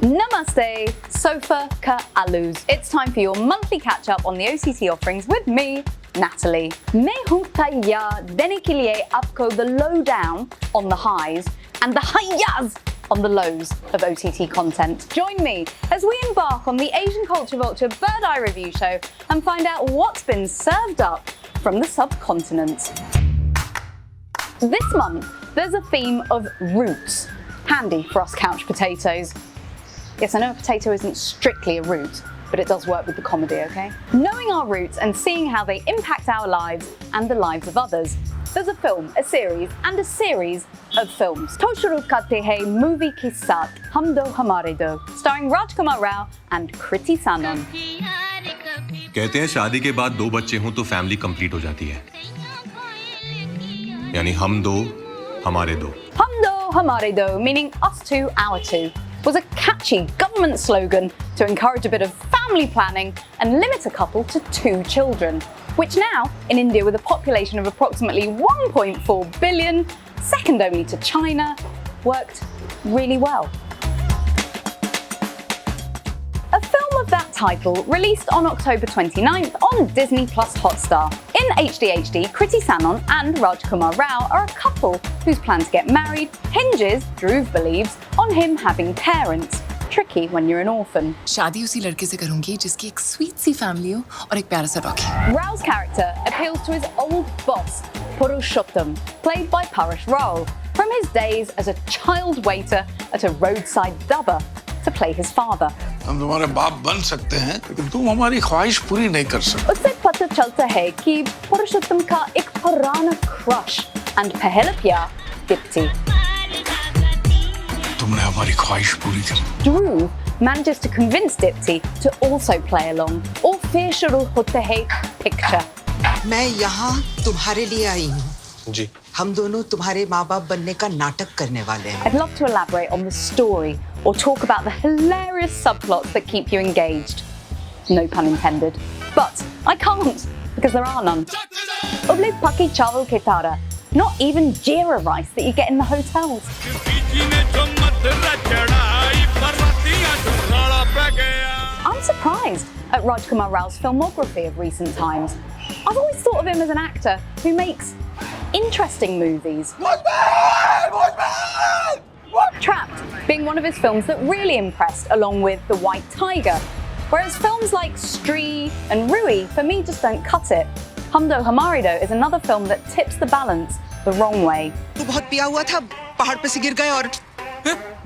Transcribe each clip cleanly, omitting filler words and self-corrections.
Namaste, Sofa Ka Alus. It's time for your monthly catch-up on the OCT offerings with me, Natalie. मैं हूँ तैयार देने के लिए आपको the lowdown on the highs and the highs on the lows of OTT content. Join me as we embark on the Asian Culture Vulture Bird Eye Review Show and find out what's been served up from the subcontinent. This month, there's a theme of roots. Handy for us couch potatoes. Yes, I know a potato isn't strictly a root, but it does work with the comedy, okay? Knowing our roots and seeing how they impact our lives and the lives of others. There's a film, a series, and a series of films. To shuru karte hai movie ke saath, Hum Do Hamare Do, starring Rajkummar Rao and Kriti Sanon. कहते हैं शादी के बाद 2 बच्चे हों तो family complete हो जाती है। यानी हम दो, हमारे दो। Hum Do Hamare Do, meaning us two, our two, was a catchy government slogan to encourage a bit of family planning and limit a couple to 2 children, which now, in India with a population of approximately 1.4 billion, second only to China, worked really well. A film of that title released on October 29th on Disney Hotstar. In HD, Kriti Sanon and Rajkummar Rao are a couple whose plan to get married hinges, Dhruv believes, on him having parents. Tricky when you're an orphan. शादी उसी लड़के से करूंगी जिसकी एक sweet सी family हो और एक प्यारा सा doggy. Rao's character appeals to his old boss, Purushottam, played by Paresh, from his days as a child waiter at a roadside dabba, to play his father. हम तुम्हारे बाप बन सकते हैं, लेकिन तुम हमारी ख्वाहिश पूरी नहीं कर सकते. उससे पता चलता है कि पुरुषोत्तम का एक पुराना crush and पहला प्यार दीप्ति. तुमने हमारी ख्वाहिश पूरी की. Dhruv manages to convince Dipti to also play along. और फिर शुरू होता है picture. मैं यहाँ तुम्हारे लिए आई हूँ. जी. हम दोनों तुम्हारे माँ-बाप बनने का नाटक करने वाले हैं. I'd love to elaborate on the story or talk about the hilarious subplots that keep you engaged. No pun intended. But I can't, because there are none. Uble paki chawal ke tara. Not even jeera rice that you get in the hotels. I'm surprised at Rajkummar Rao's filmography of recent times. I've always thought of him as an actor who makes interesting movies. Trapped being one of his films that really impressed, along with The White Tiger. Whereas films like Stree and Rui, for me, just don't cut it. Hum Do Hamare Do is another film that tips the balance the wrong way. बहुत पिया हुआ था, पहाड़ पे से गिर गए और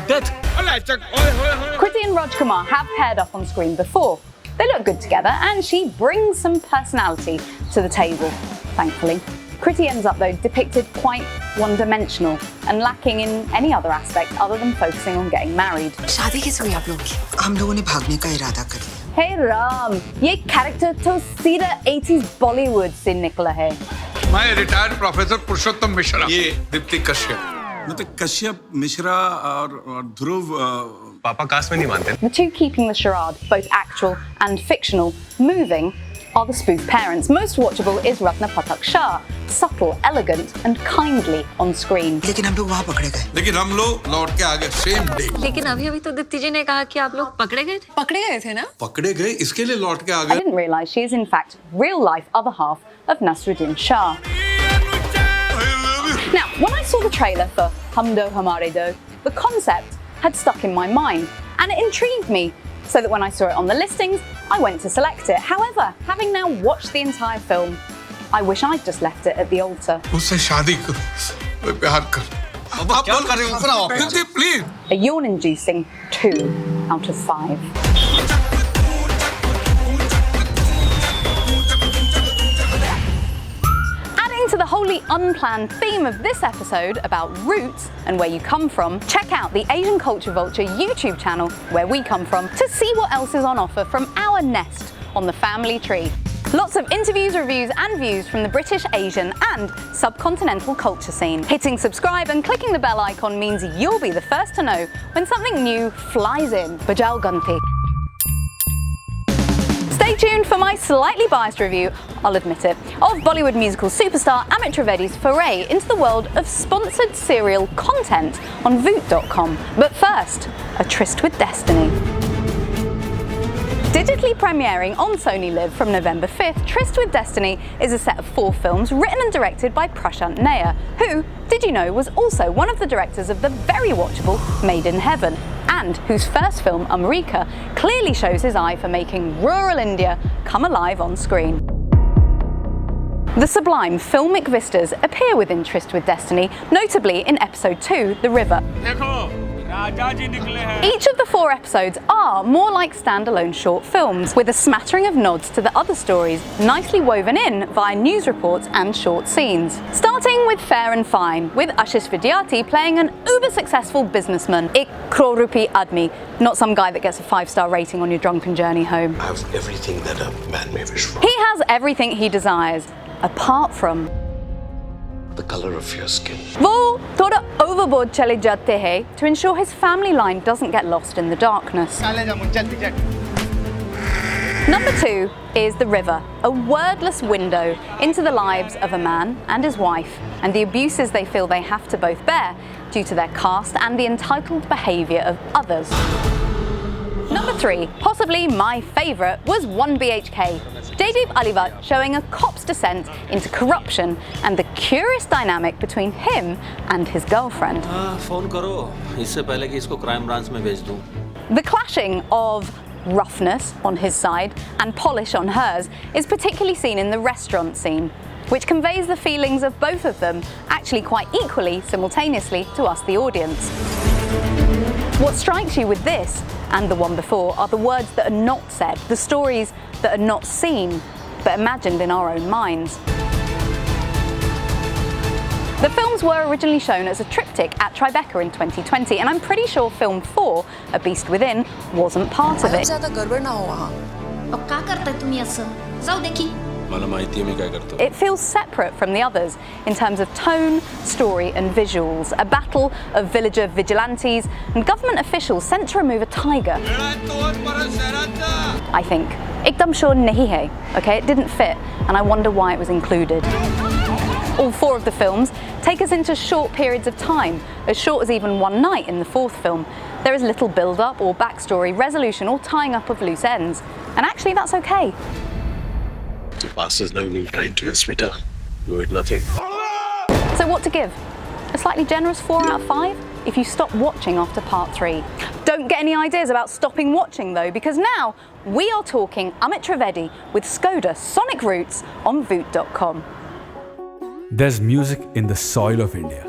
Death. Kriti and Rajkummar have paired up on screen before. They look good together and she brings some personality to the table, thankfully. Kriti ends up though depicted quite one-dimensional and lacking in any other aspect other than focusing on getting married. शादी कैसे हुई आप लोगों की? हम लोगों ने भागने का इरादा कर लिया. Hey Ram, ये character तो सीधा 80s Bollywood से निकला है. मैं रिटायर्ड प्रोफेसर पुरुषोत्तम मिश्रा. ये दीप्ति कश्यप. मतलब कश्यप, मिश्रा और ध्रुव पापा कास्ट में नहीं मानते. The two keeping the charade, both actual and fictional, moving, are the spoof parents. Most watchable is Pathak Shah, subtle, elegant and kindly on screen. लेकिन हम लोग वहाँ पकड़े गए. लेकिन हम लोग लौट के आ गए सेम डे. लेकिन अभी तो दीप्ति जी ने कहा कि आप लोग पकड़े गए थे. पकड़े गए थे ना? पकड़े गए इसके लिए लौट के आ I गए. didn't realise she is in fact real life other half of Nasruddin Shah. Now, when I saw the trailer for Hum Do Hamare Do, the concept had stuck in my mind and it intrigued me, so that when I saw it on the listings, I went to select it. However, having now watched the entire film, I wish I'd just left it at the altar. उससे शादी करो, मैं प्यार कर. अब क्या कर रहे हो? ऊपर आओ. Deepti please. A yawn-inducing 2 out of 5. Adding to the wholly unplanned theme of this episode about roots and where you come from, check out the Asian Culture Vulture YouTube channel, Where We Come From, to see what else is on offer from our nest on the family tree. Lots of interviews, reviews and views from the British, Asian and subcontinental culture scene. Hitting subscribe and clicking the bell icon means you'll be the first to know when something new flies in. Bajal Gunti. Stay tuned for my slightly biased review, I'll admit it, of Bollywood musical superstar Amit Trivedi's foray into the world of sponsored serial content on Voot.com. But first, a tryst with destiny. Digitally premiering on Sony Liv from November 5th, Tryst with Destiny is a set of 4 films written and directed by Prashant Nair, who, did you know, was also one of the directors of the very watchable Made in Heaven, and whose first film, America, clearly shows his eye for making rural India come alive on screen. The sublime filmic vistas appear within Tryst with Destiny, notably in episode 2, The River. Each of the 4 episodes are more like standalone short films, with a smattering of nods to the other stories nicely woven in via news reports and short scenes. Starting with Fair and Fine, with Ashish Vidyarthi playing an uber-successful businessman, ek crore rupee admi, not some guy that gets a 5-star rating on your drunken journey home. I have everything that a man may wish for. He has everything he desires, apart from The color of your skin. वो थोड़ा overboard चले जाते हैं to ensure his family line doesn't get lost in the darkness. Number 2 is The River, a wordless window into the lives of a man and his wife and the abuses they feel they have to both bear due to their caste and the entitled behaviour of others. Number 3, possibly my favourite, was 1BHK. Jaideep Alivat showing a cop's descent into corruption and the curious dynamic between him and his girlfriend. Phone करो इससे पहले कि इसको crime branch में भेज दूं. The clashing of roughness on his side and polish on hers is particularly seen in the restaurant scene, which conveys the feelings of both of them actually quite equally simultaneously to us, the audience. What strikes you with this and the one before are the words that are not said, the stories that are not seen, but imagined in our own minds. The films were originally shown as a triptych at Tribeca in 2020, and I'm pretty sure film 4, A Beast Within, wasn't part of it. It feels separate from the others in terms of tone, story and visuals, a battle of villager vigilantes and government officials sent to remove a tiger. I think. Ekdam sure nahi hai, okay? It didn't fit and I wonder why it was included. All 4 of the films take us into short periods of time, as short as even one night in the 4th film. There is little build-up or backstory, resolution or tying up of loose ends. And actually that's okay. The past is no need trying to sweeter. You ate nothing. So what to give? A slightly generous 4 out of 5 if you stop watching after part 3. Don't get any ideas about stopping watching though, because now we are talking Amit Trivedi with Skoda Sonic Roots on Voot.com. There's music in the soil of India.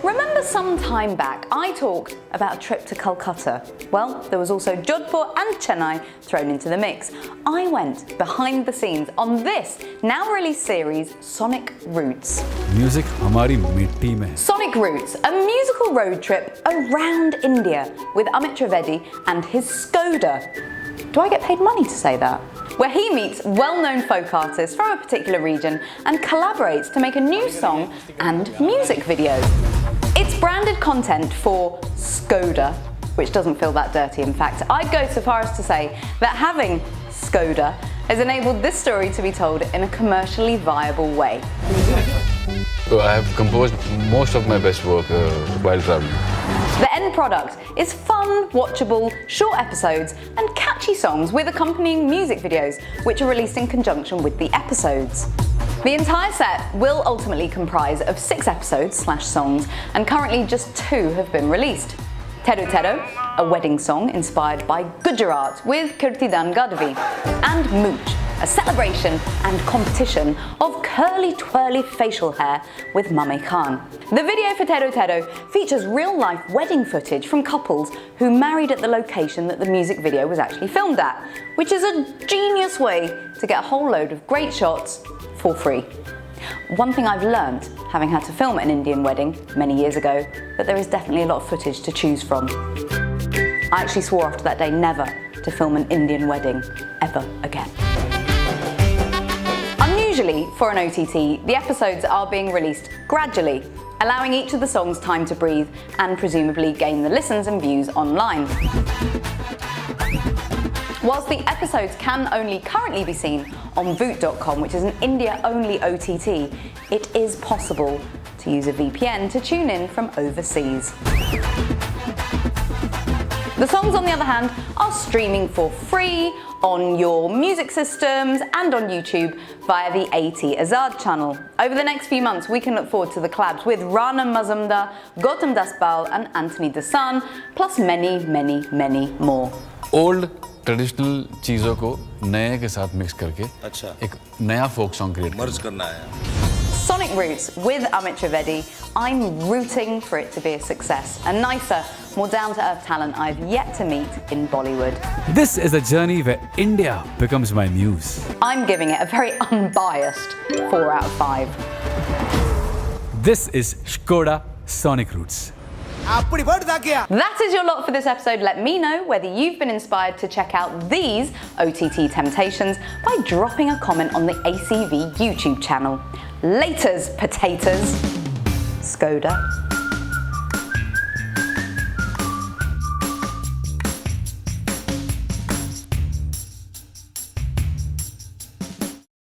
Remember some time back I talked about a trip to Calcutta? Well, there was also Jodhpur and Chennai thrown into the mix. I went behind the scenes on this now released series, Sonic Roots. Music hamari mitti mein. Sonic Roots, a musical road trip around India with Amit Trivedi and his Skoda. Do I get paid money to say that? Where he meets well-known folk artists from a particular region and collaborates to make a new song and music video. It's branded content for Skoda, which doesn't feel that dirty in fact. I'd go so far as to say that having Skoda has enabled this story to be told in a commercially viable way. I have composed most of my best work while traveling. The end product is fun, watchable, short episodes and catchy songs with accompanying music videos, which are released in conjunction with the episodes. The entire set will ultimately comprise of 6 episodes/songs, and currently just 2 have been released. Tedo Tedo, a wedding song inspired by Gujarat with Kriti Gadvi, and Mooch, a celebration and competition of curly-twirly facial hair with Mame Khan. The video for Tedo Tedo features real-life wedding footage from couples who married at the location that the music video was actually filmed at, which is a genius way to get a whole load of great shots for free. One thing I've learned, having had to film an Indian wedding many years ago, that there is definitely a lot of footage to choose from. I actually swore after that day never to film an Indian wedding ever again. Unusually for an OTT, the episodes are being released gradually, allowing each of the songs time to breathe and presumably gain the listens and views online. Whilst the episodes can only currently be seen on voot.com, which is an India-only OTT, it is possible to use a VPN to tune in from overseas. The songs, on the other hand, are streaming for free on your music systems and on YouTube via the AT Azad channel. Over the next few months, we can look forward to the collabs with Rana Mazumdar, Gautam Daspal and Anthony Dasan, plus many, many, many more. Old traditional चीजों को नए के साथ mix करके एक नया folk song create करना है. Sonic Roots with Amit Trivedi. I'm rooting for it to be a success. A nicer, more down-to-earth talent I've yet to meet in Bollywood. This is a journey where India becomes my muse. I'm giving it a very unbiased 4 out of 5. This is Skoda Sonic Roots. That is your lot for this episode. Let me know whether you've been inspired to check out these OTT temptations by dropping a comment on the ACV YouTube channel. Laters, potatoes. Skoda.